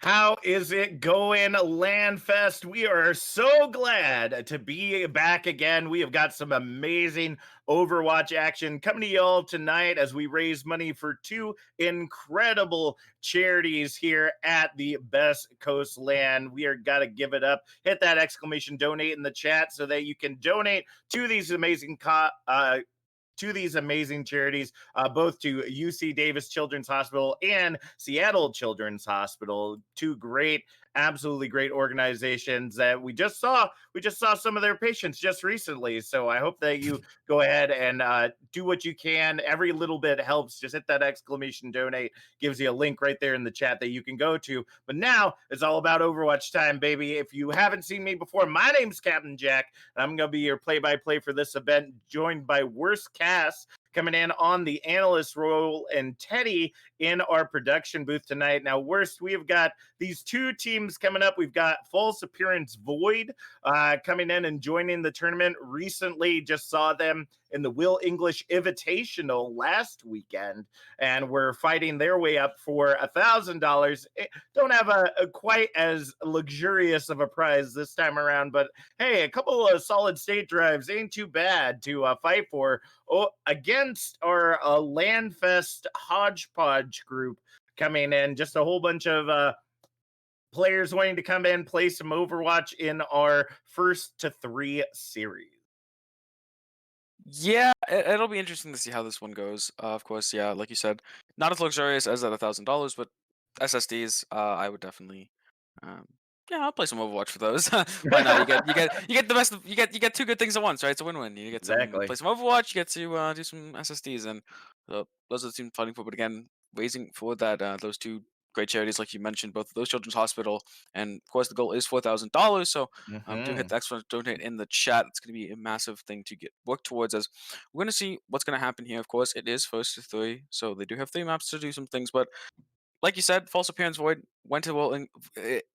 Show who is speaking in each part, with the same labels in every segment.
Speaker 1: How is it going, LANFest? We are so glad to be back again. We have got some amazing Overwatch action coming to y'all tonight as we raise money for two incredible charities here at the Best Coast LAN. We are got to give it up. Hit that exclamation donate in the chat so that you can donate to these amazing charities, both to UC Davis Children's Hospital and Seattle Children's Hospital. Two great, absolutely great organizations that we just saw. We just saw some of their patients just recently. So I hope that you go ahead and do what you can. Every little bit helps. Just hit that exclamation donate. Gives you a link right there in the chat that you can go to. But now it's all about Overwatch time, baby. If you haven't seen me before, my name's Captain Jack. And I'm going to be your play-by-play for this event, joined by Worst Cast coming in on the analyst role and Teddy in our production booth tonight. Now, Worst, we've got these two teams coming up. We've got False Appearance Void coming in and joining the tournament. Recently, just saw them in the Will English Invitational last weekend, and we're fighting their way up for $1,000. Don't have a quite as luxurious of a prize this time around, but hey, a couple of solid state drives ain't too bad to fight for against our LANFest hodgepodge group coming in. Just a whole bunch of players wanting to come in, play some Overwatch in our first to three series.
Speaker 2: Yeah, it'll be interesting to see how this one goes. Of course, yeah, like you said, not as luxurious as that $1,000, but SSDs, I would definitely, um, yeah, I'll play some Overwatch for those. Why not? You get the best. You get two good things at once, right? It's a win-win. You get some play
Speaker 1: Exactly.
Speaker 2: some Overwatch. You get to do some SSDs, and those are the teams fighting for. But again, raising for that those two great charities, like you mentioned, both of those Children's Hospital, and of course the goal is $4,000. So do hit
Speaker 1: Hmm.
Speaker 2: the extra donate in the chat. It's going to be a massive thing to get work towards. As we're going to see what's going to happen here. Of course, it is first to three, so they do have three maps to do some things. But like you said, False Appearance Void went to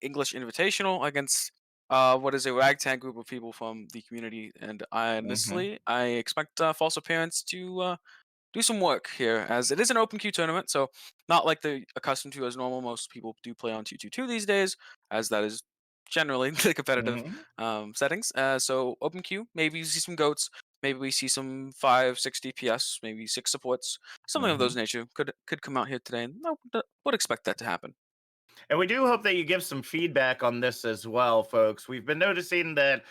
Speaker 2: English Invitational against what is a ragtag group of people from the community, and
Speaker 1: Hmm.
Speaker 2: honestly, I expect False Appearance to do some work here, as it is an open queue tournament, so not like the accustomed to as normal. Most people do play on 222 these days, as that is generally the competitive
Speaker 1: Hmm.
Speaker 2: settings. So open queue, maybe you see some goats, maybe we see some 6 DPS, maybe 6 supports, something of those
Speaker 1: Hmm.
Speaker 2: nature could come out here today, and I would expect that to happen.
Speaker 1: And we do hope that you give some feedback on this as well, folks. We've been noticing that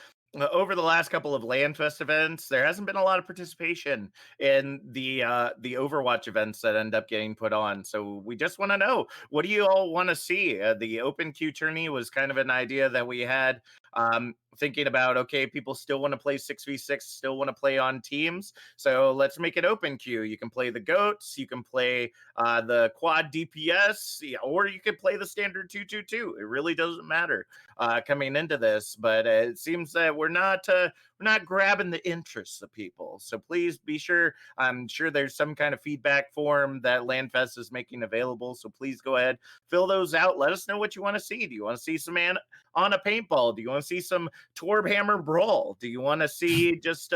Speaker 1: over the last couple of LANFest events, there hasn't been a lot of participation in the Overwatch events that end up getting put on. So we just want to know, what do you all want to see? The open queue tourney was kind of an idea that we had, thinking about. Okay, people still want to play 6v6, still want to play on teams. So let's make it open queue. You can play the goats, you can play the quad DPS, yeah, or you could play the standard 222. It really doesn't matter coming into this, but it seems that we're not grabbing the interests of people. So please be sure. I'm sure there's some kind of feedback form that LANFest is making available. So please go ahead, fill those out. Let us know what you want to see. Do you want to see some man on a paintball? Do you want to see some Torb Hammer brawl? Do you want to see just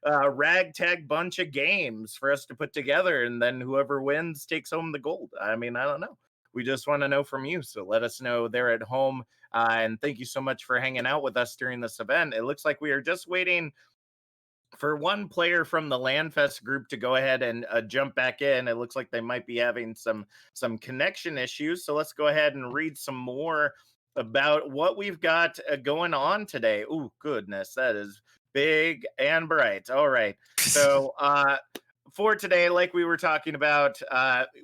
Speaker 1: ragtag bunch of games for us to put together, and then whoever wins takes home the gold? I mean, I don't know. We just want to know from you. So let us know there at home. And thank you so much for hanging out with us during this event. It looks like we are just waiting for one player from the LANFest group to go ahead and jump back in. It looks like they might be having some connection issues. So let's go ahead and read some more about what we've got going on today. Oh, goodness, that is big and bright. All right. So for today, like we were talking about,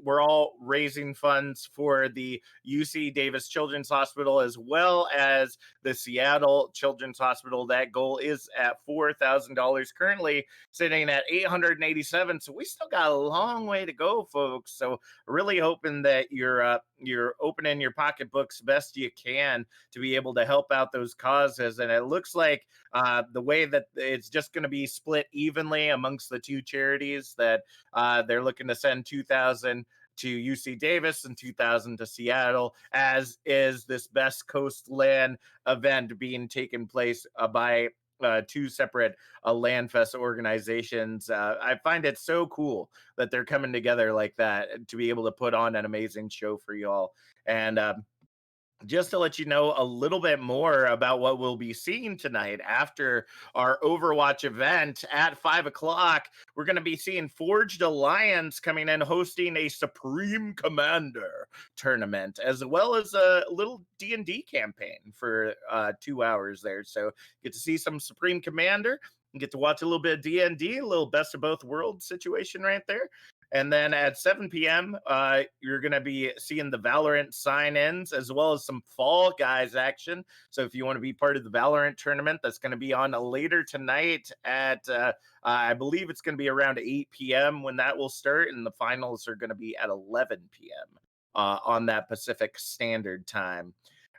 Speaker 1: we're all raising funds for the UC Davis Children's Hospital as well as the Seattle Children's Hospital. That goal is at $4,000, currently sitting at 887. So we still got a long way to go, folks. So really hoping that you're opening your pocketbooks best you can to be able to help out those causes. And it looks like the way that it's just going to be split evenly amongst the two charities, that they're looking to send 2,000 to UC Davis and 2,000 to Seattle, as is this Best Coast LAN event being taken place by two separate LANFest organizations. I find it so cool that they're coming together like that to be able to put on an amazing show for y'all. And just to let you know a little bit more about what we'll be seeing tonight after our Overwatch event at 5 o'clock, we're going to be seeing Forged Alliance coming in hosting a Supreme Commander tournament, as well as a little D&D campaign for 2 hours there. So get to see some Supreme Commander and get to watch a little bit of D&D, a little best of both worlds situation right there. And then at 7 p.m., you're going to be seeing the Valorant sign ins as well as some Fall Guys action. So if you want to be part of the Valorant tournament, that's going to be on later tonight at, I believe it's going to be around 8 p.m. when that will start. And the finals are going to be at 11 p.m. On that Pacific Standard Time.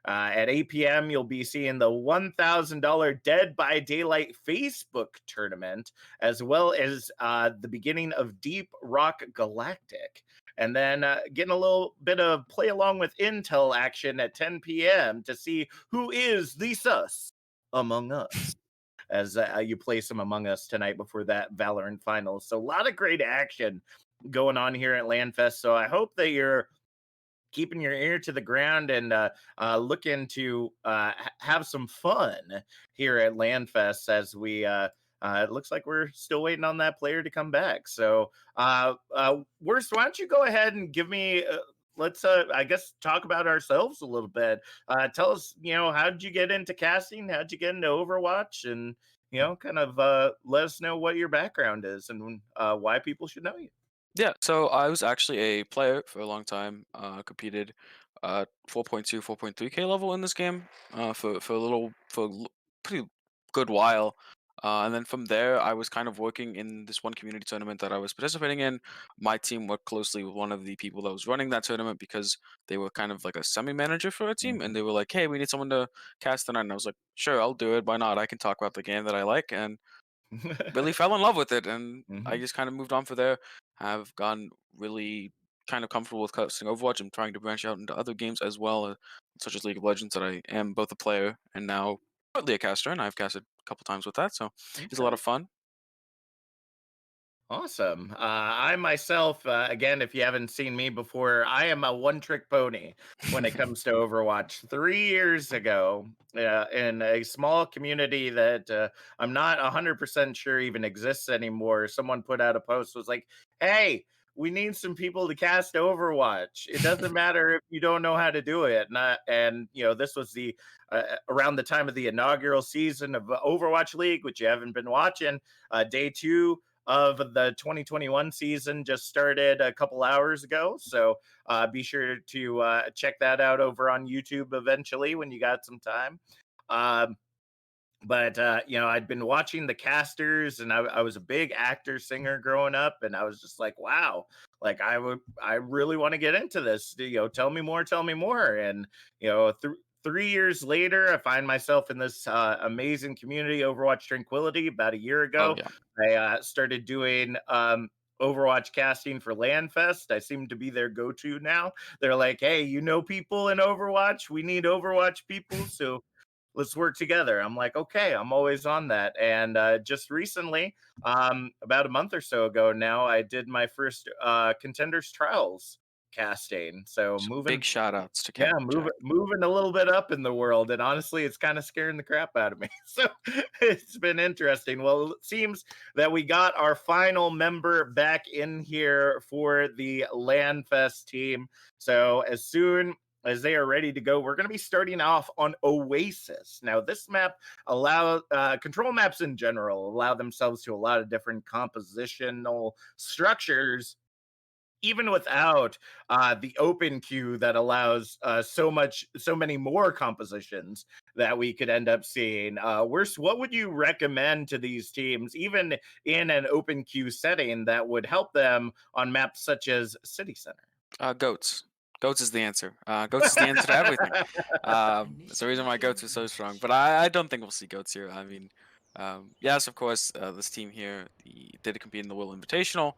Speaker 1: At 8 p.m., you'll be seeing the $1,000 Dead by Daylight Facebook tournament, as well as the beginning of Deep Rock Galactic. And then getting a little bit of play along with Intel action at 10 p.m. to see who is the sus among us as you play some Among Us tonight before that Valorant finals. So a lot of great action going on here at LANFest. So I hope that you're keeping your ear to the ground and looking to have some fun here at LANFest as we. It looks like we're still waiting on that player to come back. So, Worst, why don't you go ahead and give me? Let's, I guess, talk about ourselves a little bit. Tell us, how did you get into casting? How did you get into Overwatch? And kind of let us know what your background is and why people should know you.
Speaker 2: Yeah, so I was actually a player for a long time. Competed 4.2, 4.3K level in this game for a pretty good while. And then from there, I was kind of working in this one community tournament that I was participating in. My team worked closely with one of the people that was running that tournament because they were kind of like a semi-manager for a team, and
Speaker 1: Mhm.
Speaker 2: they were like, "Hey, we need someone to cast tonight." And I was like, "Sure, I'll do it. Why not? I can talk about the game that I like." And really fell in love with it, and I
Speaker 1: Mhm.
Speaker 2: just kind of moved on from there. Have gotten really kind of comfortable with casting Overwatch. I'm trying to branch out into other games as well, such as League of Legends, that I am both a player and now partly a caster, and I've casted a couple times with that, so it's a lot
Speaker 1: Okay.
Speaker 2: of fun.
Speaker 1: Awesome. I myself, again, if you haven't seen me before, I am a one trick pony when it comes to Overwatch. 3 years ago, in a small community that I'm not 100% sure even exists anymore, someone put out a post was like, hey, we need some people to cast Overwatch. It doesn't matter if you don't know how to do it. And this was the around the time of the inaugural season of Overwatch League, which you haven't been watching. Day two of the 2021 season just started a couple hours ago. So be sure to check that out over on YouTube eventually when you got some time. Um, but I'd been watching the casters, and I was a big actor singer growing up, and I was just like, wow, like I really want to get into this. Tell me more. And 3 years later, I find myself in this amazing community, Overwatch Tranquility. About a year
Speaker 2: Oh
Speaker 1: ago,
Speaker 2: yeah.
Speaker 1: I started doing Overwatch casting for LANFest. I seem to be their go-to now. They're like, hey, people in Overwatch, we need Overwatch people, so let's work together. I'm like, okay, I'm always on that. And just recently, about a month or so ago now, I did my first Contenders Trials casting. So
Speaker 2: So big shout outs to
Speaker 1: yeah,
Speaker 2: Captain Jack.
Speaker 1: moving a little bit up in the world, and honestly, it's kind of scaring the crap out of me. So it's been interesting. Well, it seems that we got our final member back in here for the LANFest team. So as soon as they are ready to go, we're going to be starting off on Oasis. Now, this map control maps in general allow themselves to a lot of different compositional structures even without the open queue that allows so many more compositions that we could end up seeing. What would you recommend to these teams, even in an open queue setting, that would help them on maps such as City Center?
Speaker 2: Goats. Goats is the answer. Goats is the answer to everything. It's the reason why goats are so strong. But I don't think we'll see goats here. I mean, yes, of course, this team here did compete in the Will Invitational.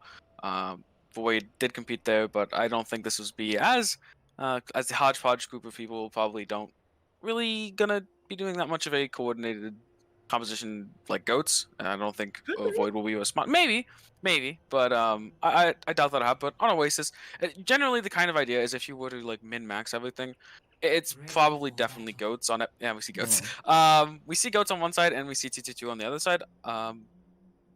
Speaker 2: Void did compete there, but I don't think this would be as the hodgepodge group of people probably don't really gonna be doing that much of a coordinated composition like goats. I don't think Void will be a smart. Maybe, but I doubt that'll happen. But on Oasis, generally, the kind of idea is if you were to like min max everything, It's probably definitely goats on it. Yeah, we see goats.
Speaker 1: Mhm.
Speaker 2: We see goats on one side and we see TT2 on the other side.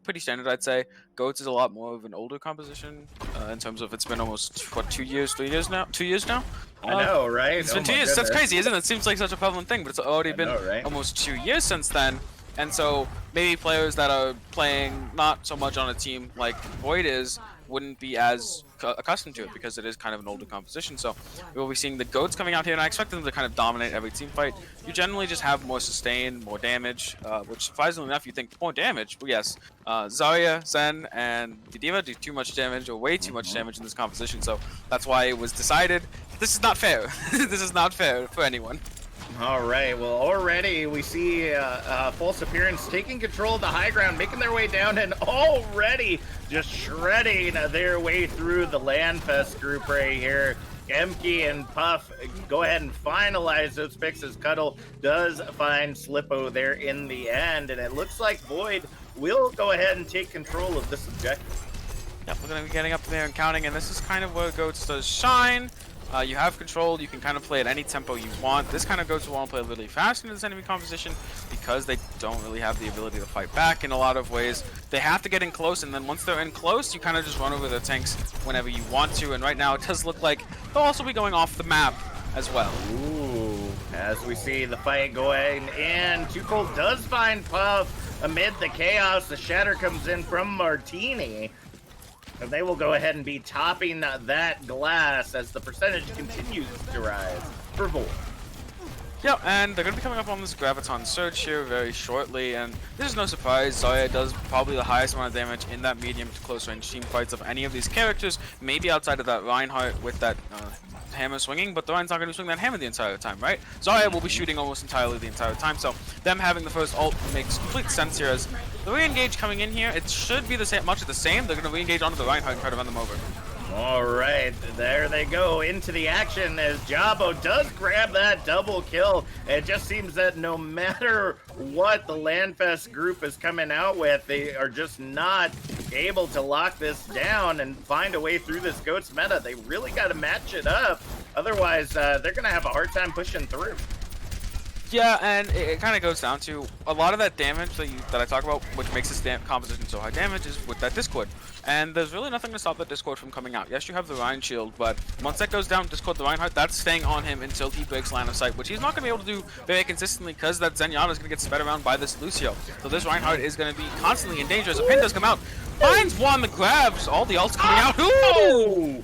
Speaker 2: Pretty standard, I'd say. Goats is a lot more of an older composition in terms of it's been almost what 2 years, 3 years now, 2 years now.
Speaker 1: I know, right?
Speaker 2: It's
Speaker 1: Oh
Speaker 2: been 2
Speaker 1: my
Speaker 2: years. That's
Speaker 1: goodness.
Speaker 2: crazy, isn't it? It seems like such a prevalent thing, but it's already
Speaker 1: I
Speaker 2: been
Speaker 1: know, right?
Speaker 2: almost 2 years since then. And so maybe players that are playing not so much on a team like Void is wouldn't be as accustomed to it because it is kind of an older composition. So we will be seeing the goats coming out here, and I expect them to kind of dominate every team fight. You generally just have more sustain, more damage, which surprisingly enough you think more damage. But yes, Zarya, Zen, and the D.Va do too much damage or way too much damage in this composition. So that's why it was decided this is not fair. This is not fair for anyone.
Speaker 1: All right. Well, already we see False Appearance taking control of the high ground, making their way down, and already just shredding their way through the LANFest group right here. Emke and Puff go ahead and finalize those picks as Cuddle does find Slippo there in the end, and it looks like Void will go ahead and take control of this objective.
Speaker 2: Yep, we're going to be getting up there and counting, and this is kind of where Goats does shine. You have control, you can kind of play at any tempo you want. This kind of Goats will want to play really fast into this enemy composition because they don't really have the ability to fight back in a lot of ways. They have to get in close, and then once they're in close, you kind of just run over their tanks whenever you want to. And right now, it does look like they'll also be going off the map as well.
Speaker 1: Ooh, as we see the fight going in, Too Cold does find Puff amid the chaos. The shatter comes in from Martini. And they will go ahead and be topping that glass as the percentage continues to rise for Void.
Speaker 2: Yep, and they're going to be coming up on this Graviton Surge here very shortly, and this is no surprise. Zarya does probably the highest amount of damage in that medium to close range team fights of any of these characters, maybe outside of that Reinhardt with that hammer swinging, but the Reinhardt's not going to swing that hammer the entire time, right? Zarya will be shooting almost entirely the entire time, so them having the first ult makes complete sense here as the re-engage coming in here. It should be the same, much of the same. They're going to re-engage onto the Reinhardt and try to run them over.
Speaker 1: All right, there they go into the action as Jabo does grab that double kill. It just seems that no matter what the LANFest group is coming out with, they are just not able to lock this down and find a way through this Goats meta. They really got to match it up. Otherwise, they're going to have a hard time pushing through.
Speaker 2: Yeah, and it kind of goes down to a lot of that damage that I talk about, which makes this composition so high damage, is with that Discord. And there's really nothing to stop that Discord from coming out. Yes, you have the Ryan shield, but once that goes down, Discord the Reinhardt, that's staying on him until he breaks line of sight, which he's not going to be able to do very consistently because that Zenyatta is going to get sped around by this Lucio. So this Reinhardt is going to be constantly in danger as a pin does come out. Finds one that grabs all the ults coming out. Ooh!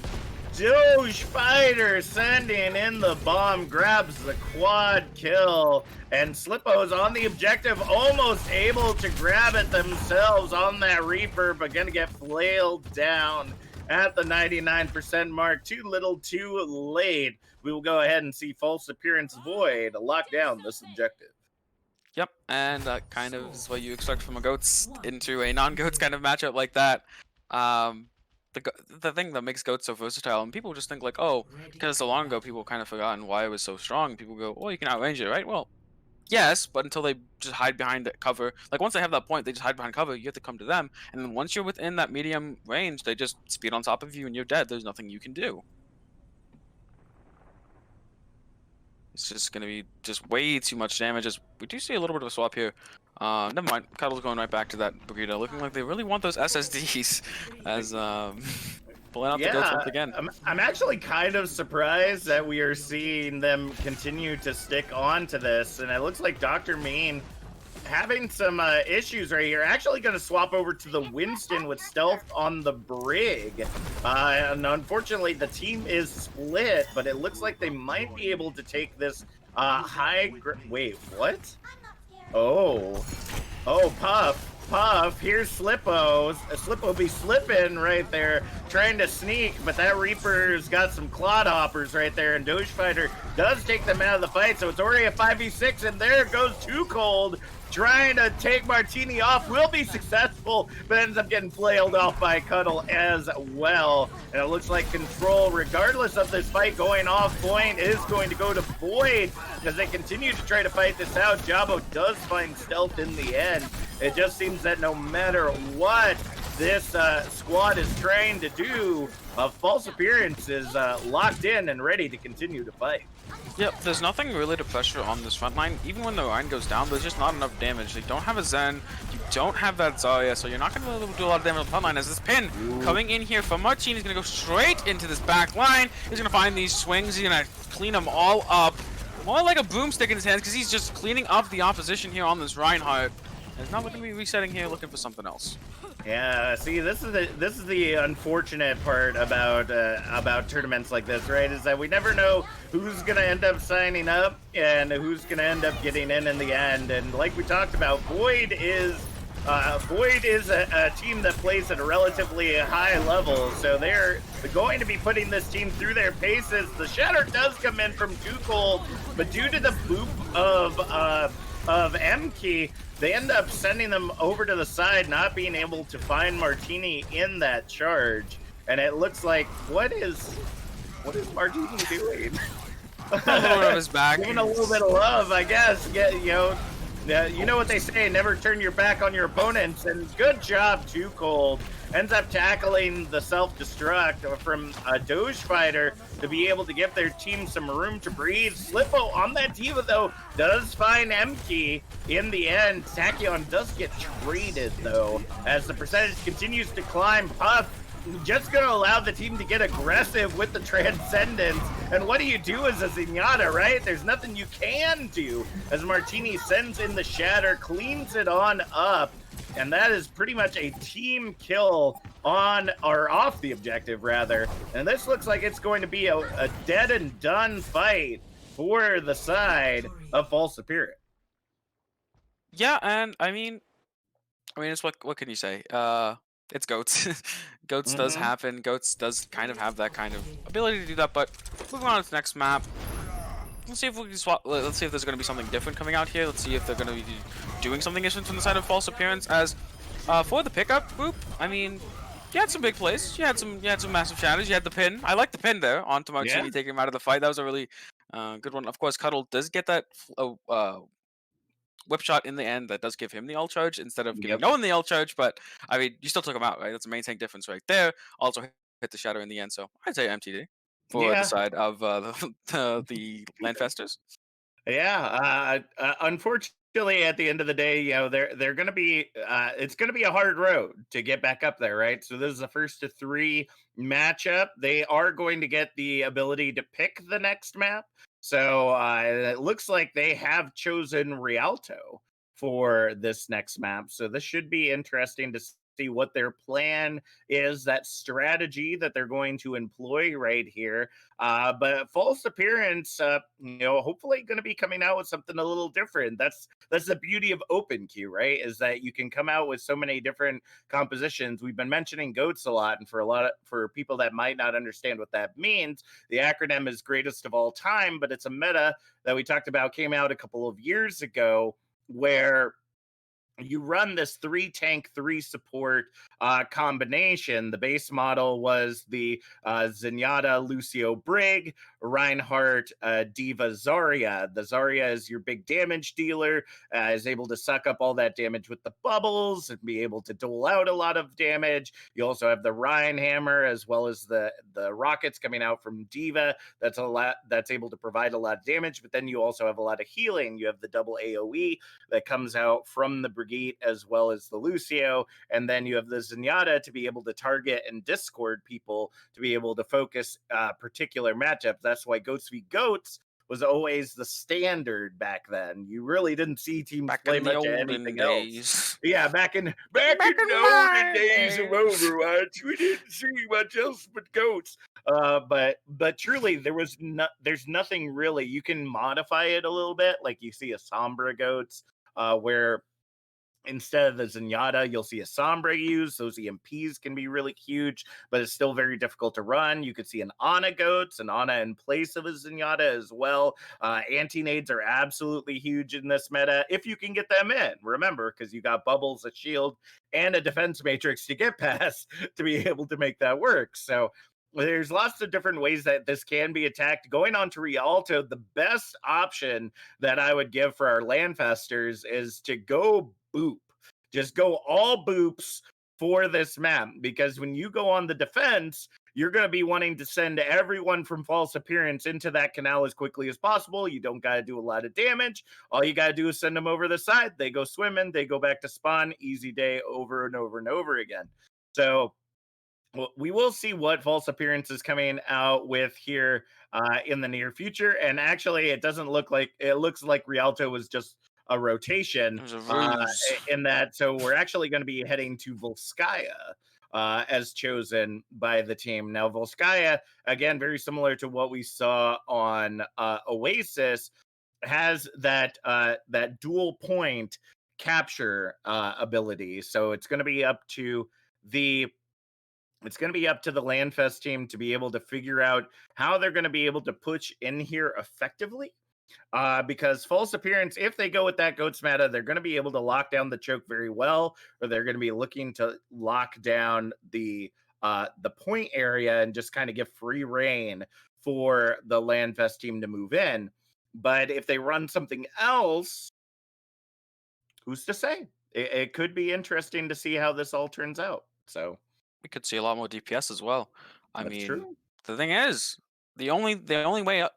Speaker 1: Doge Fighter sending in the bomb, grabs the quad kill, and Slippo's on the objective, almost able to grab it themselves on that Reaper, but gonna get flailed down at the 99% mark. Too little, too late. We will go ahead and see False Appearance Void lock down this objective.
Speaker 2: Yep, and that kind of is what you expect from a Goats into a non-Goats kind of matchup like that. The thing that makes Goats so versatile, and people just think like, oh, because so long ago people kind of forgotten why it was so strong. People go, oh, you can outrange it, right? Well, yes, but until they just hide behind the cover. Like once they have that point, they just hide behind cover. You have to come to them, and then once you're within that medium range, they just speed on top of you, and you're dead. There's nothing you can do. It's just gonna be just way too much damage. As we do see a little bit of a swap here. Never mind. Cuddle's going right back to that Burrito, looking like they really want those SSDs as pulling out the Goats once again.
Speaker 1: I'm actually kind of surprised that we are seeing them continue to stick on to this, and it looks like Dr. Mean having some issues right here. Actually going to swap over to the Winston with stealth on the Brig. And unfortunately, the team is split, but it looks like they might be able to take this wait, what? Oh, Puff, here's Slippo. Slippo be slipping right there, trying to sneak, but that Reaper's got some Clodhoppers right there, and Doge Fighter does take them out of the fight, so it's already a 5v6, and there goes Too Cold, trying to take Martini off, will be successful, but ends up getting flailed off by Cuddle as well. And it looks like control, regardless of this fight going off point, is going to go to Void as they continue to try to fight this out. Jabo does find stealth in the end. It just seems that no matter what, this squad is trying to do. False Appearance is locked in and ready to continue to fight.
Speaker 2: Yep, there's nothing really to pressure on this front line. Even when the line goes down, there's just not enough damage. They don't have a Zen, you don't have that Zarya, so you're not going to be able to do a lot of damage on the front line. As this pin coming in here from Martini is going to go straight into this back line. He's going to find these swings. He's going to clean them all up. More like a broomstick in his hands because he's just cleaning up the opposition here on this Reinhardt. And he's not going to be resetting here looking for something else.
Speaker 1: Yeah, see, this is the unfortunate part about tournaments like this, right? Is that we never know who's gonna end up signing up and who's gonna end up getting in the end. And like we talked about, Void is a team that plays at a relatively high level, so they're going to be putting this team through their paces. The shatter does come in from Too Cold, but due to the boop of M-Key, they end up sending them over to the side, not being able to find Martini in that charge. And it looks like, what is Martini doing?
Speaker 2: A little bit of his back.
Speaker 1: Giving a little bit of love, I guess. Yeah, you know what they say, never turn your back on your opponents, and good job, Too Cold. Ends up tackling the self-destruct from a Doge fighter to be able to give their team some room to breathe. Slippo on that D.Va, though, does find M-Key in the end. Tachyon does get traded, though, as the percentage continues to climb. Puff just going to allow the team to get aggressive with the Transcendence. And what do you do as a Zenyatta, right? There's nothing you can do as Martini sends in the Shatter, cleans it on up. And that is pretty much a team kill on, or off the objective, rather. And this looks like it's going to be a dead and done fight for the side of False Appearance.
Speaker 2: Yeah, and I mean, it's what can you say? It's Goats. Goats does happen. Goats does kind of have that kind of ability to do that. But moving on to the next map. Let's see if we can swap. Let's see if there's going to be something different coming out here. Let's see if they're going to be doing something different from the side of False Appearance. As for the pickup group, I mean, you had some big plays. You had some massive shatters. You had the pin. I like the pin there onto Martini, taking him out of the fight. That was a really good one. Of course, Cuddle does get that whip shot in the end that does give him the ult charge instead of giving no one the ult charge. But I mean, you still took him out, right? That's a main tank difference right there. Also hit the shatter in the end. So I'd say MTD for the side of the LANFesters.
Speaker 1: Yeah, unfortunately, at the end of the day, they're going to be. It's going to be a hard road to get back up there, right? So this is the first to 3 matchup. They are going to get the ability to pick the next map. So it looks like they have chosen Rialto for this next map. So this should be interesting to see what their plan is, that strategy that they're going to employ right here. But False Appearance, hopefully going to be coming out with something a little different. That's the beauty of open queue, right? Is that you can come out with so many different compositions. We've been mentioning goats a lot, and for people that might not understand what that means, the acronym is greatest of all time, but it's a meta that we talked about, came out a couple of years ago, where you run this 3 tank, 3 support combination. The base model was the Zenyatta, Lucio Brig, Reinhardt, D.Va, Zarya. The Zarya is your big damage dealer, is able to suck up all that damage with the bubbles and be able to dole out a lot of damage. You also have the Ryan Hammer, as well as the rockets coming out from D.Va. That's able to provide a lot of damage, but then you also have a lot of healing. You have the double AoE that comes out from the Brigade, as well as the Lucio, and then you have the Zenyatta to be able to target and discord people, to be able to focus particular matchups. That's why Goats v Goats was always the standard back then. You really didn't see teams play much of anything else. Yeah, back in the olden days of Overwatch, we didn't see much else but Goats. But truly, there's nothing really. You can modify it a little bit, like you see a Sombra Goats, where instead of the Zenyatta, you'll see a Sombra used. Those EMPs can be really huge, but it's still very difficult to run. You could see an Ana Goats, an Ana in place of a Zenyatta as well. Anti-nades are absolutely huge in this meta, if you can get them in. Remember, because you got bubbles, a shield, and a defense matrix to get past to be able to make that work. So there's lots of different ways that this can be attacked. Going on to Rialto, the best option that I would give for our LANFesters is to go boop. Just go all boops for this map, because when you go on the defense, you're going to be wanting to send everyone from false appearance into that canal as quickly as possible. You don't got to do a lot of damage. All you got to do is send them over the side. They go swimming, they go back to spawn. Easy day over and over and over again. So we will see what false appearance is coming out with here in the near future. And actually, it doesn't look like it looks like Rialto was just a rotation
Speaker 2: There's a ruse.
Speaker 1: in that. So we're actually going to be heading to Volskaya as chosen by the team. Now, Volskaya, again, very similar to what we saw on Oasis, has that dual point capture ability. So it's going to be up to the LANFest team to be able to figure out how they're going to be able to push in here effectively. Because false appearance, if they go with that goat's meta, they're going to be able to lock down the choke very well, or they're going to be looking to lock down the point area and just kind of give free reign for the LANFest team to move in. But if they run something else, who's to say? It could be interesting to see how this all turns out. So
Speaker 2: We could see a lot more DPS as well. I
Speaker 1: that's
Speaker 2: mean,
Speaker 1: true.
Speaker 2: the thing is, the only way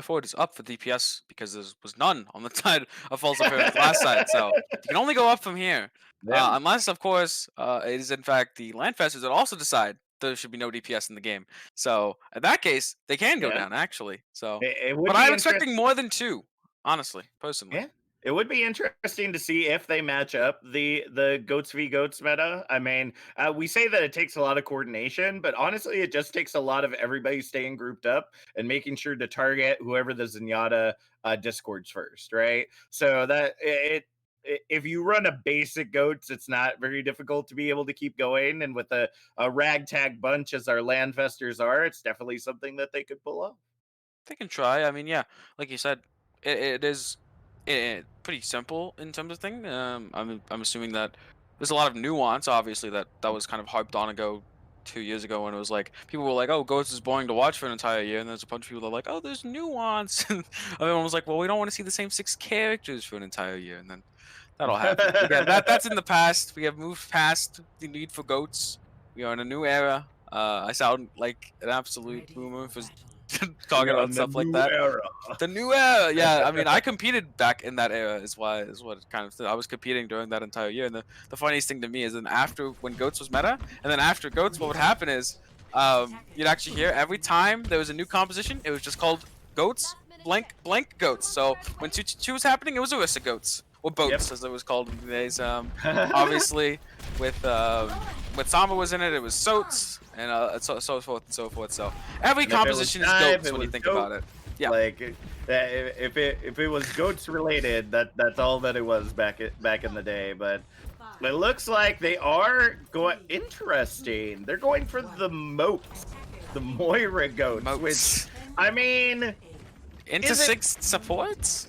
Speaker 2: forward is up for DPS because there was none on the side of false appearance last side. So you can only go up from here,
Speaker 1: Yeah.
Speaker 2: unless of course it is in fact the LANFesters that also decide there should be no DPS in the game. So in that case, they can go
Speaker 1: Yeah.
Speaker 2: down actually. So,
Speaker 1: It would
Speaker 2: but
Speaker 1: be
Speaker 2: I'm
Speaker 1: interesting.
Speaker 2: expecting more than two, honestly, personally.
Speaker 1: Yeah. It would be interesting to see if they match up the goats v goats meta. I mean, we say that it takes a lot of coordination, but honestly, it just takes a lot of everybody staying grouped up and making sure to target whoever the Zenyatta discords first, right? So that if you run a basic goats, it's not very difficult to be able to keep going. And with a ragtag bunch as our LANFesters are, it's definitely something that they could pull off.
Speaker 2: They can try. I mean, yeah, like you said, it is pretty simple in terms of thing. I'm assuming that there's a lot of nuance, obviously, that was kind of harped on ago 2 years ago when it was like people were like, "Oh, Ghost is boring to watch for an entire year," and there's a bunch of people that are like, "Oh, there's nuance," and everyone was like, "Well, we don't want to see the same 6 characters for an entire year," and then that'll happen. Again, that's in the past. We have moved past the need for goats. We are in a new era. I sound like an absolute boomer for talking
Speaker 1: We're
Speaker 2: about
Speaker 1: on the
Speaker 2: stuff like
Speaker 1: new
Speaker 2: that.
Speaker 1: era.
Speaker 2: The new era, yeah. I mean, I competed back in that era. Is what it kind of. I was competing during that entire year. And the funniest thing to me is then after when Goats was meta, and then after Goats, what would happen is, you'd actually hear every time there was a new composition, it was just called Goats blank blank Goats. So when 2-2 was happening, it was Orisa Goats or Boats as it was called in the days. Obviously with Samba was in it, it was Soats and so forth and so forth. So every
Speaker 1: And if it was
Speaker 2: composition is
Speaker 1: Dive,
Speaker 2: Goats
Speaker 1: it
Speaker 2: when you
Speaker 1: was
Speaker 2: think
Speaker 1: Goat.
Speaker 2: about it. Yeah.
Speaker 1: Like if it was goats related, that's all that it was back in the day. But it looks like they are going interesting. They're going for the moats, the Moira goats,
Speaker 2: Moats.
Speaker 1: which I mean,
Speaker 2: Into
Speaker 1: is it
Speaker 2: 6 supports?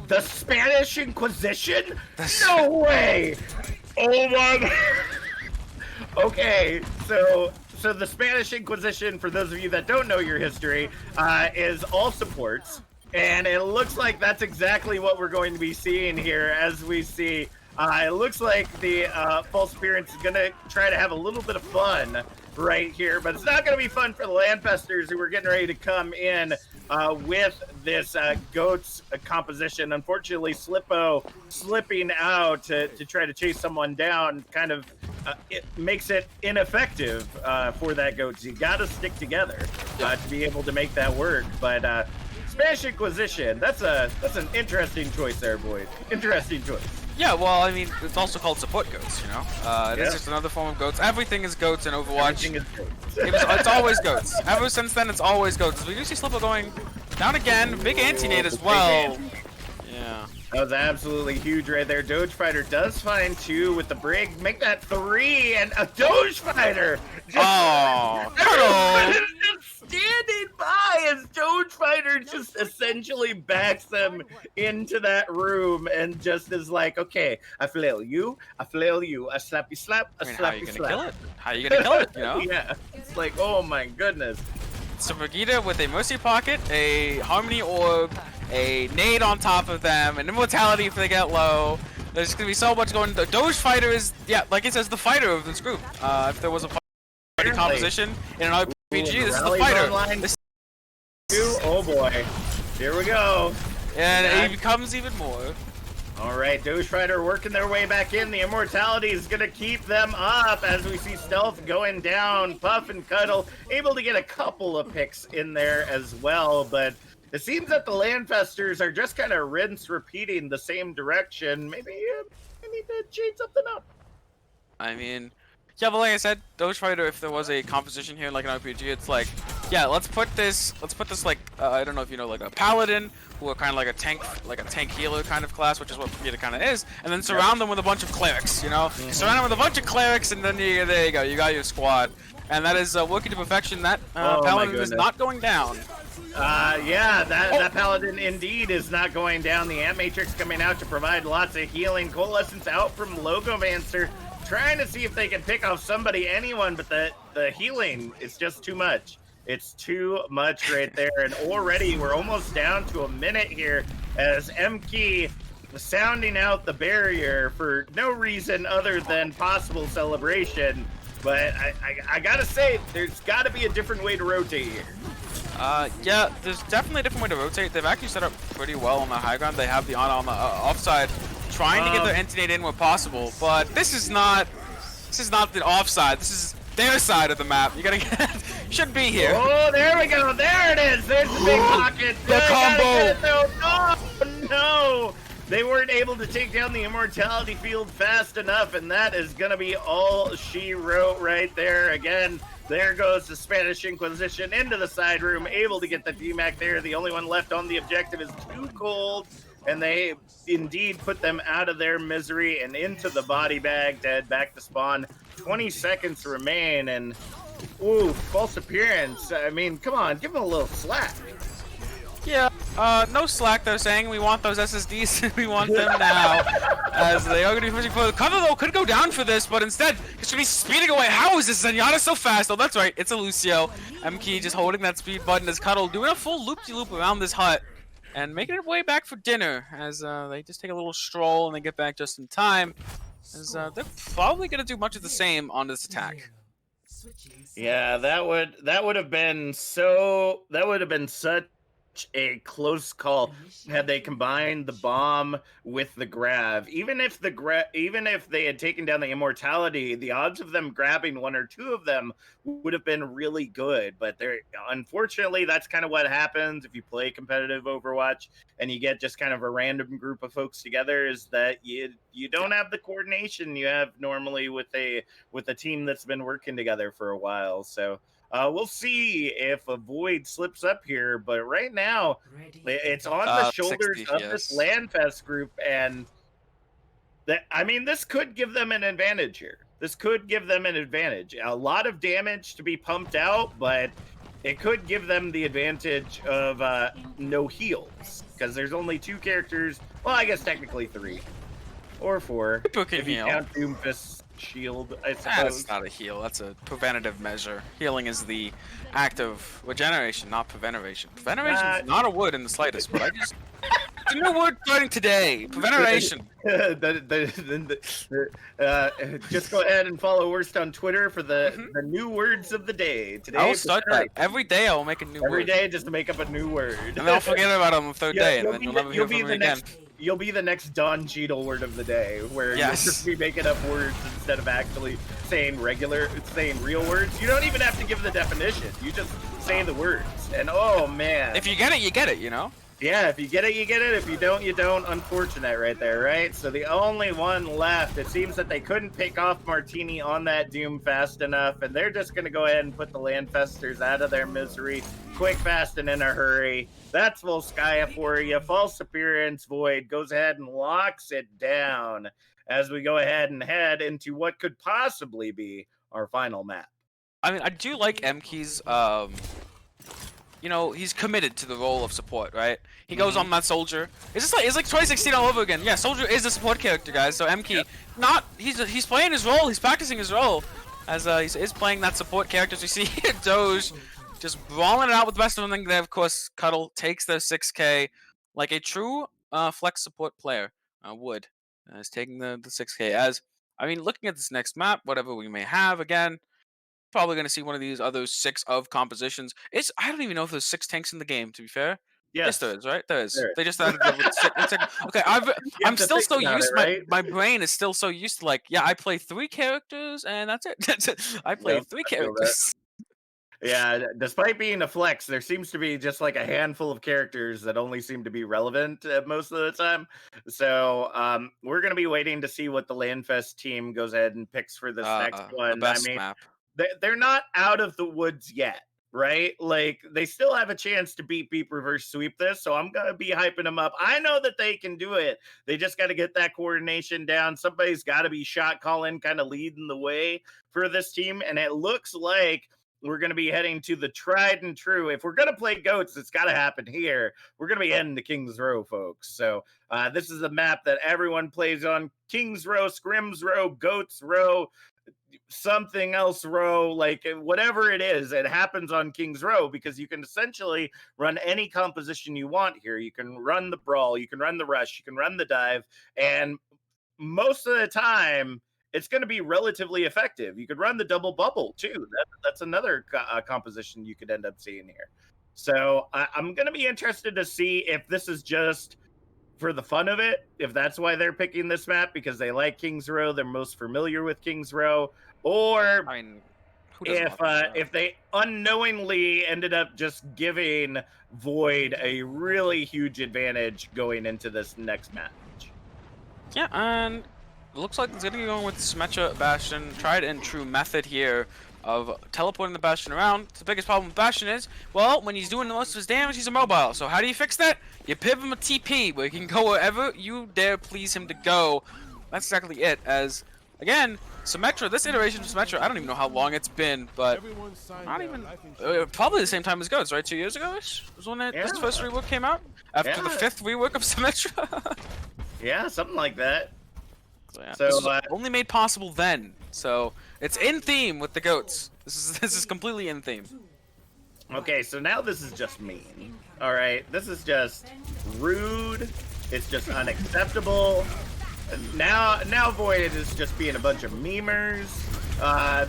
Speaker 1: the Spanish Inquisition? No way! Oh my! Okay, so the Spanish Inquisition, for those of you that don't know your history, is all supports, and it looks like that's exactly what we're going to be seeing here as we see. It looks like the false appearance is going to try to have a little bit of fun right here, but it's not going to be fun for the LANFesters who are getting ready to come in with this goats composition. Unfortunately, Slippo slipping out to try to chase someone down kind of it makes it ineffective for that goats. You got to stick together to be able to make that work. But Spanish Inquisition, that's an interesting choice there, boys. Interesting choice.
Speaker 2: Yeah, well, I mean, it's also called support goats, you know? It's just another form of goats. Everything is goats in Overwatch.
Speaker 1: Everything is goats.
Speaker 2: It's always goats. Ever since then, it's always goats. We do see Slipper going down again. Big anti-nade as well. Yeah.
Speaker 1: That was absolutely huge right there. Doge Fighter does find 2 with the break. Make that 3, and a Doge Fighter!
Speaker 2: Oh, hello.
Speaker 1: Just standing by as Doge Fighter just essentially backs them into that room and just is like, okay, I flail you, a slappy slap, a
Speaker 2: I mean, how are you
Speaker 1: slappy
Speaker 2: gonna
Speaker 1: slap.
Speaker 2: kill it? How are you gonna kill it, you know?
Speaker 1: Yeah, it's like, oh my goodness.
Speaker 2: So Brigitte with a Mercy Pocket, a Harmony Orb, a nade on top of them, an immortality if they get low, There's gonna be so much going. The Doge Fighter is, yeah, like it says, the fighter of this group. If there was a fighting
Speaker 1: Apparently.
Speaker 2: composition in an
Speaker 1: Ooh,
Speaker 2: RPG,
Speaker 1: the
Speaker 2: this is the
Speaker 1: rally's
Speaker 2: fighter.
Speaker 1: online
Speaker 2: This,
Speaker 1: too. Oh boy. Here we go.
Speaker 2: and
Speaker 1: That-
Speaker 2: it becomes even more.
Speaker 1: All right, Doge Fighter working their way back in. The Immortality is going to keep them up as we see Stealth going down. Puff and Cuddle able to get a couple of picks in there as well, but it seems that the Landfesters are just kind of repeating the same direction. Maybe I need to change something up.
Speaker 2: I mean, yeah, but like I said, Doge Fighter, if there was a composition here like an RPG, it's like, yeah, let's put this like, I don't know if you know, like a paladin, who are kind of like a tank healer kind of class, which is what Vegeta kind of is, and then surround them with a bunch of clerics, you know? Surround them with a bunch of clerics, and then there you go, you got your squad. And that is working to perfection. That
Speaker 1: Oh, my
Speaker 2: paladin is
Speaker 1: goodness.
Speaker 2: not going down.
Speaker 1: Yeah, that Paladin indeed is not going down. The Ant Matrix coming out to provide lots of healing. Coalescence out from Logomancer, trying to see if they can pick off somebody, anyone, but the healing is just too much. It's too much right there, and already we're almost down to a minute here as MKey sounding out the barrier for no reason other than possible celebration. But I gotta say, there's gotta be a different way to rotate here.
Speaker 2: Yeah, there's definitely a different way to rotate. They've actually set up pretty well on the high ground. They have the on the offside, trying to get their anti-nade in where possible. But this is not the offside. This is their side of the map. You gotta get, you shouldn't be here.
Speaker 1: Oh, there we go. There it is. There's the big pocket.
Speaker 2: The combo.
Speaker 1: Oh, no. They weren't able to take down the Immortality field fast enough, and that is going to be all she wrote right there. Again, there goes the Spanish Inquisition into the side room, able to get the DMAC there. The only one left on the objective is Too Cold, and they indeed put them out of their misery and into the body bag to head back to spawn. 20 seconds remain, and ooh, false appearance. I mean, come on, give them a little slack.
Speaker 2: Yeah, no slack. They're saying we want those SSDs. We want them now, as they are going to be pushing for. Cover though could go down for this, but instead it's going to be speeding away. How is this Zenyatta so fast? Oh, that's right. It's a Lucio. MKey just holding that speed button as Cuddle doing a full loop-de-loop around this hut and making it way back for dinner as they just take a little stroll and they get back just in time. As they're probably going to do much of the same on this attack.
Speaker 1: Yeah, that would have been such a close call had they combined the bomb with the grab. Even if they had taken down the Immortality, the odds of them grabbing one or two of them would have been really good. But unfortunately, that's kind of what happens if you play competitive Overwatch and you get just kind of a random group of folks together, is that you don't have the coordination you have normally with a team that's been working together for a while. So we'll see if a Void slips up here, but right now it's on the shoulders
Speaker 2: 60,
Speaker 1: of
Speaker 2: yes.
Speaker 1: this LANFest group, and this could give them an advantage here. This could give them an advantage. A lot of damage to be pumped out, but it could give them the advantage of no heals, because there's only two characters. Well, I guess technically 3 or 4
Speaker 2: People can
Speaker 1: if you
Speaker 2: heal.
Speaker 1: count Doomfist's shield, I suppose.
Speaker 2: That's not a heal. That's a preventative measure. Healing is the act of regeneration, not preventivation. Preventivation is not a word in the slightest, but it's a new word starting today. Preventivation.
Speaker 1: Just go ahead and follow Worst on Twitter for the new words of the day. Today,
Speaker 2: I'll start that. Every day I will make a new
Speaker 1: every
Speaker 2: word.
Speaker 1: day just to make up a new word.
Speaker 2: And then I'll forget about it on the third day, and then you'll never hear from me again.
Speaker 1: You'll be the next Don Cheadle word of the day, where you'll just be making up words instead of actually saying real words. You don't even have to give the definition. You just say the words. And oh man.
Speaker 2: If you get it, you get it, you know?
Speaker 1: Yeah, if you get it, you get it. If you don't, you don't. Unfortunate right there, right? So the only one left, it seems that they couldn't pick off Martini on that Doom fast enough, and they're just going to go ahead and put the Landfesters out of their misery quick, fast, and in a hurry. That's Volskaya for you. False appearance. Void goes ahead and locks it down as we go ahead and head into what could possibly be our final map.
Speaker 2: I mean, I do like MKey's, he's committed to the role of support, right? He goes on that Soldier. It's like 2016 all over again. Yeah, Soldier is a support character, guys. So MKey, he's playing his role. He's practicing his role as he is playing that support character. So you see here, Doge just brawling it out with the best of them. And then of course, Cuddle takes their 6K like a true flex support player would. As taking the 6K. As I mean, looking at this next map, whatever we may have, again, probably going to see one of these other 6 of compositions. It's I don't even know if there's 6 tanks in the game. To be fair, yes, there
Speaker 1: Yes,
Speaker 2: is, right? There is.
Speaker 1: there
Speaker 2: They
Speaker 1: is.
Speaker 2: just added the six. Okay,
Speaker 1: You
Speaker 2: I'm
Speaker 1: have to
Speaker 2: still
Speaker 1: think
Speaker 2: so
Speaker 1: about it,
Speaker 2: used.
Speaker 1: right?
Speaker 2: My brain is still so used to like, yeah, I play 3 characters and that's it. That's it. I play
Speaker 1: Yep,
Speaker 2: 3
Speaker 1: I feel that.
Speaker 2: characters.
Speaker 1: Yeah, despite being a flex, there seems to be just like a handful of characters that only seem to be relevant most of the time. So we're going to be waiting to see what the LANFest team goes ahead and picks for this next
Speaker 2: The
Speaker 1: one. I
Speaker 2: best
Speaker 1: mean,
Speaker 2: map.
Speaker 1: they're not out of the woods yet, right? Like they still have a chance to beat reverse sweep this. So I'm gonna be hyping them up. I know that they can do it. They just got to get that coordination down. Somebody's got to be shot calling, kind of leading the way for this team. And it looks like we're going to be heading to the tried and true. If we're going to play goats, it's got to happen here. We're going to be heading to Kings Row, folks. So this is a map that everyone plays on: Kings Row, Scrims Row, Goats Row, something else row, like whatever it is, it happens on King's Row because you can essentially run any composition you want here. You can run the brawl, you can run the rush, you can run the dive, and most of the time it's going to be relatively effective. You could run the double bubble too. That's another composition you could end up seeing here. So I'm going to be interested to see if this is just for the fun of it, if that's why they're picking this map because they like Kings Row, they're most familiar with Kings Row, or
Speaker 2: I mean, who doesn't love Kings Row?
Speaker 1: if they unknowingly ended up just giving Void a really huge advantage going into this next match.
Speaker 2: Yeah, and it looks like it's going to be going with Symmetra Bastion. Tried and true method here of teleporting the Bastion around. The biggest problem with Bastion is, well, when he's doing the most of his damage, he's immobile. So how do you fix that? You pivot him a TP, where he can go wherever you dare please him to go. That's exactly it. As, again, Symmetra, this iteration of Symmetra, I don't even know how long it's been, but not even, probably the same time as Goats, right? 2 years ago-ish was when this first rework came out? After the 5th rework of Symmetra?
Speaker 1: Yeah, something like that.
Speaker 2: So, yeah,
Speaker 1: So,
Speaker 2: this was only made possible then. So it's in theme with the goats. This is completely in theme.
Speaker 1: Okay, so now this is just mean. All right, this is just rude. It's just unacceptable. Now Void is just being a bunch of memers.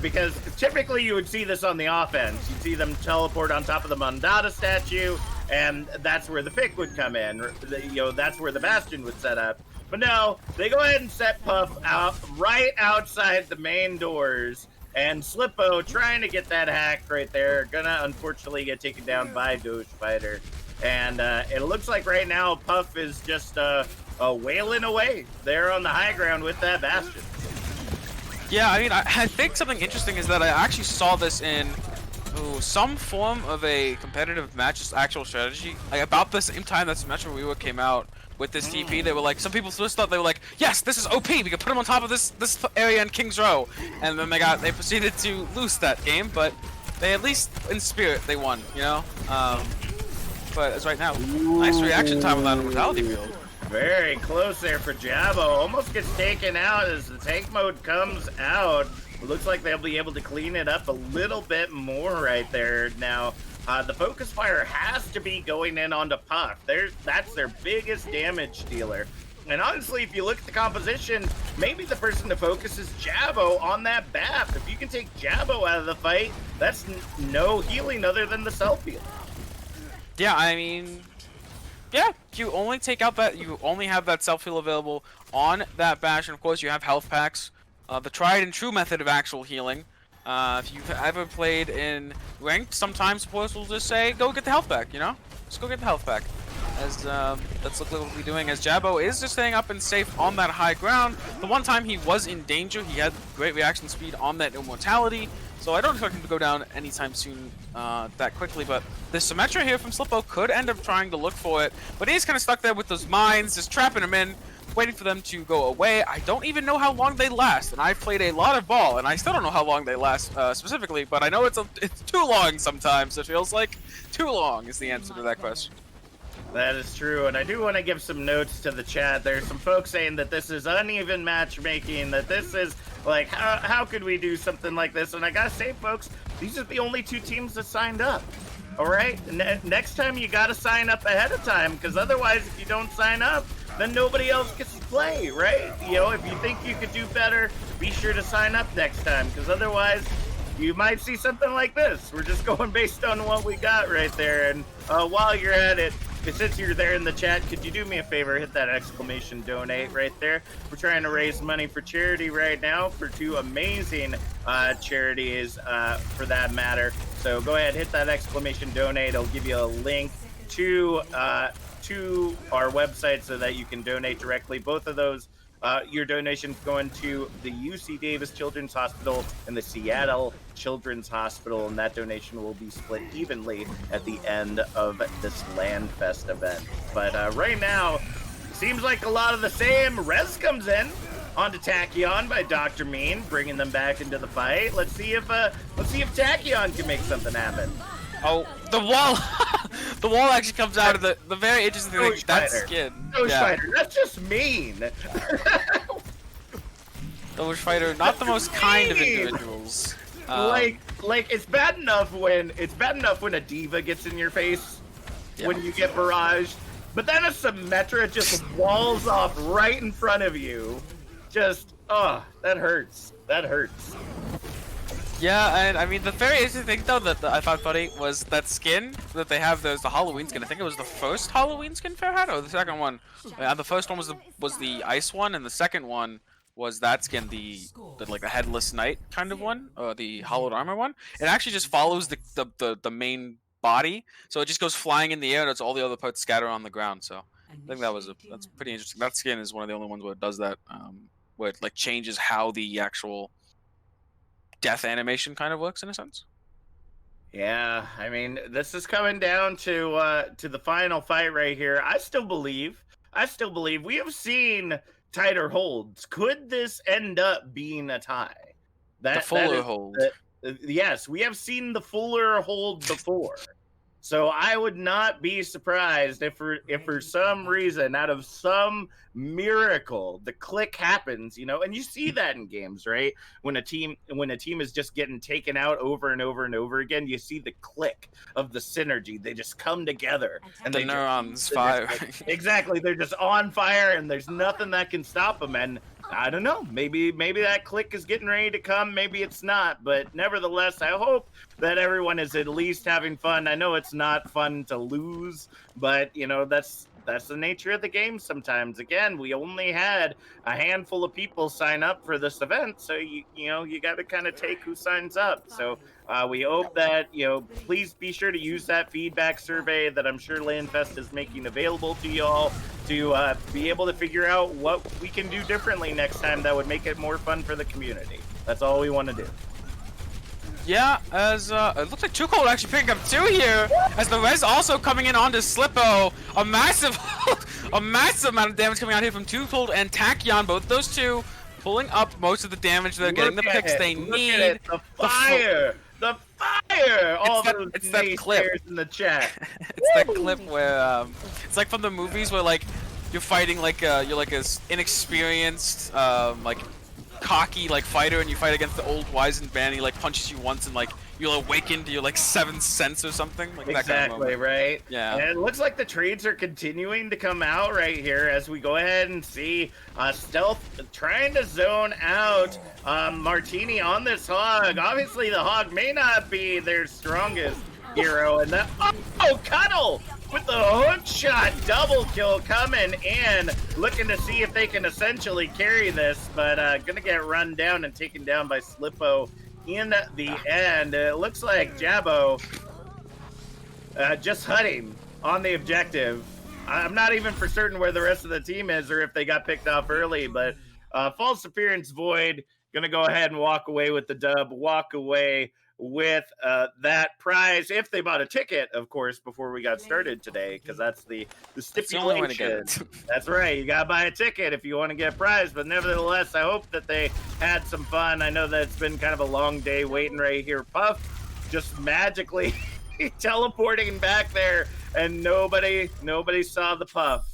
Speaker 1: Because typically you would see this on the offense. You'd see them teleport on top of the Mondada statue, and that's where the pick would come in. That's where the Bastion would set up. But no, they go ahead and set Puff out right outside the main doors, and Slippo trying to get that hack right there, gonna unfortunately get taken down by Doge Fighter. And it looks like right now Puff is just wailing away there on the high ground with that Bastion.
Speaker 2: Yeah, I mean, I think something interesting is that I actually saw this in some form of a competitive match, just actual strategy. Like about the same time that Symmetra Rework came out with this TP, they were like, some people just thought they were like, yes, this is OP. We can put him on top of this area in King's Row, and then they proceeded to lose that game, but they at least in spirit they won, you know. But as right now, nice reaction time on that Mortality field.
Speaker 1: Very close there for Jabbo. Almost gets taken out as the tank mode comes out. It looks like they'll be able to clean it up a little bit more right there. Now, the focus fire has to be going in onto Puff. That's their biggest damage dealer. And honestly, if you look at the composition, maybe the person to focus is Jabbo on that BAP. If you can take Jabbo out of the fight, that's no healing other than the self-heal.
Speaker 2: Yeah, I mean, yeah, you only take out that, you only have that self-heal available on that bash, and of course you have health packs. The tried and true method of actual healing. If you've ever played in ranked, sometimes supporters will just say, go get the health pack, you know? Just go get the health pack. As that's what we'll be doing, as Jabbo is just staying up and safe on that high ground. The one time he was in danger, he had great reaction speed on that immortality, so I don't expect him to go down anytime soon that quickly, but this Symmetra here from Slippo could end up trying to look for it, but he's kind of stuck there with those mines, just trapping him in, waiting for them to go away. I don't even know how long they last, and I've played a lot of ball, and I still don't know how long they last specifically, but I know it's too long sometimes. It feels like too long is the answer to that question.
Speaker 1: That is true, and I do want to give some notes to the chat. There's some folks saying that this is uneven matchmaking, that this is, like, how could we do something like this? And I gotta say, folks, these are the only 2 teams that signed up. All right? Next time you gotta sign up ahead of time, because otherwise, if you don't sign up, then nobody else gets to play, right? If you think you could do better, be sure to sign up next time, because otherwise you might see something like this. We're just going based on what we got right there. And while you're at it, since you're there in the chat, could you do me a favor? Hit that exclamation donate right there. We're trying to raise money for charity right now for two amazing charities for that matter. So go ahead, hit that exclamation donate. It'll give you a link to our website so that you can donate directly. Both of those, your donations going to the UC Davis Children's Hospital and the Seattle Children's Hospital, and that donation will be split evenly at the end of this LANFest event. But right now, seems like a lot of the same. Rez comes in onto Tachyon by Dr. Mean, bringing them back into the fight. Let's see if Tachyon can make something happen.
Speaker 2: Oh, the wall! The wall actually comes out of the very interesting thing. That skin.
Speaker 1: Ghost Fighter, that's just mean.
Speaker 2: The Fighter, not the most kind of individuals.
Speaker 1: Like it's bad enough when a diva gets in your face when you get barraged, but then a Symmetra just walls off right in front of you. Just that hurts. That hurts.
Speaker 2: Yeah, and I mean the very interesting thing though that I found funny was that skin that they have. There's the Halloween skin. I think it was the first Halloween skin Fair had, or the second one. The first one was the ice one, and the second one was that skin, the like the headless knight kind of one, or the hollowed armor one. It actually just follows the main body, so it just goes flying in the air, and it's all the other parts scatter on the ground. So I think that's pretty interesting. That skin is one of the only ones where it does that, where it like changes how the actual death animation kind of works in a sense.
Speaker 1: Yeah, I mean, this is coming down to the final fight right here. I still believe we have seen tighter holds. Could this end up being a tie?
Speaker 2: The fuller hold.
Speaker 1: Yes, we have seen the fuller hold before. So I would not be surprised if for some reason, out of some miracle, the click happens, and you see that in games, right? When a team is just getting taken out over and over and over again, you see the click of the synergy. They just come together and
Speaker 2: the neurons fire.
Speaker 1: Exactly, they're just on fire, and there's nothing that can stop them. And I don't know. Maybe that click is getting ready to come. Maybe it's not. But nevertheless, I hope that everyone is at least having fun. I know it's not fun to lose, but that's the nature of the game sometimes. Again, we only had a handful of people sign up for this event, so you got to kind of take who signs up. So we hope that please be sure to use that feedback survey that I'm sure LANFest is making available to y'all to be able to figure out what we can do differently next time that would make it more fun for the community. That's all we want to do.
Speaker 2: Yeah, as it looks like Too Cold actually picking up two here, as the res also coming in onto Slippo. A massive amount of damage coming out here from Too Cold and Tachyon. Both those two pulling up most of the damage. They're getting the picks they need.
Speaker 1: The fire! The fire!
Speaker 2: It's that clip
Speaker 1: in the chat.
Speaker 2: It's that clip where it's like from the movies where like you're fighting like you're like a inexperienced like cocky like fighter, and you fight against the old wizened man. He like punches you once, and like you'll awaken to your like seventh sense or something. Like
Speaker 1: exactly,
Speaker 2: that kind of moment.
Speaker 1: Right?
Speaker 2: Yeah.
Speaker 1: And it looks like the trades are continuing to come out right here as we go ahead and see Stealth trying to zone out Martini on this Hog. Obviously, the Hog may not be their strongest hero, and that Cuddle with the hook shot double kill coming in, looking to see if they can essentially carry this, but gonna get run down and taken down by Slippo in the end. It looks like Jabbo just hutting on the objective. I'm not even for certain where the rest of the team is or if they got picked off early, but False Appearance Void gonna go ahead and walk away with the dub, walk away with that prize if they bought a ticket, of course, before we got started today, because that's the stipulation. That's right, you gotta buy a ticket if you want to get a prize. But nevertheless, I hope that they had some fun. I know that it's been kind of a long day waiting right here. Puff just magically teleporting back there, and nobody saw the Puff.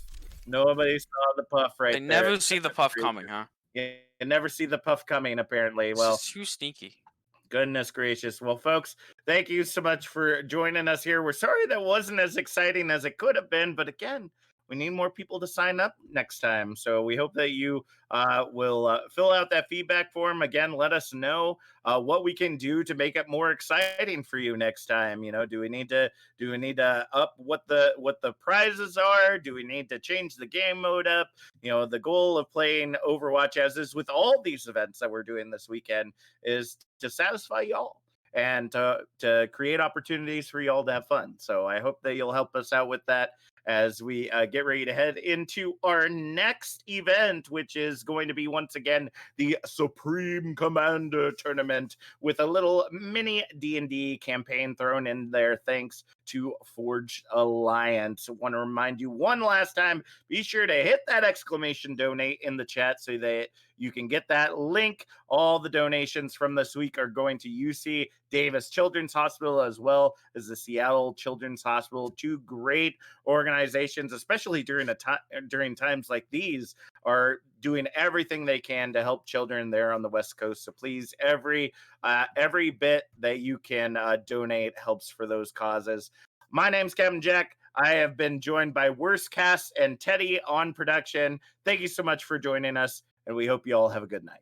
Speaker 1: Nobody saw the Puff right there.
Speaker 2: They never see the Puff coming, huh?
Speaker 1: Yeah, you never see the Puff coming, apparently. Well,
Speaker 2: it's too sneaky.
Speaker 1: Goodness gracious. Well, folks, thank you so much for joining us here. We're sorry that wasn't as exciting as it could have been, but again, we need more people to sign up next time. So we hope that you will fill out that feedback form again. Let us know what we can do to make it more exciting for you next time. You know, do we need to up what the prizes are? Do we need to change the game mode up? You know, the goal of playing Overwatch, as is with all these events that we're doing this weekend, is to satisfy y'all and to create opportunities for y'all to have fun. So I hope that you'll help us out with that as we get ready to head into our next event, which is going to be once again the Supreme Commander Tournament with a little mini D&D campaign thrown in there thanks to Forged Alliance. I want to remind you one last time, be sure to hit that exclamation donate in the chat so that you can get that link. All the donations from this week are going to UC Davis Children's Hospital as well as the Seattle Children's Hospital, two great organizations, especially during times like these, are doing everything they can to help children there on the West Coast. So please, every bit that you can donate helps for those causes. My name's Kevin Jack. I have been joined by Worst Cast and Teddy on production. Thank you so much for joining us, and we hope you all have a good night.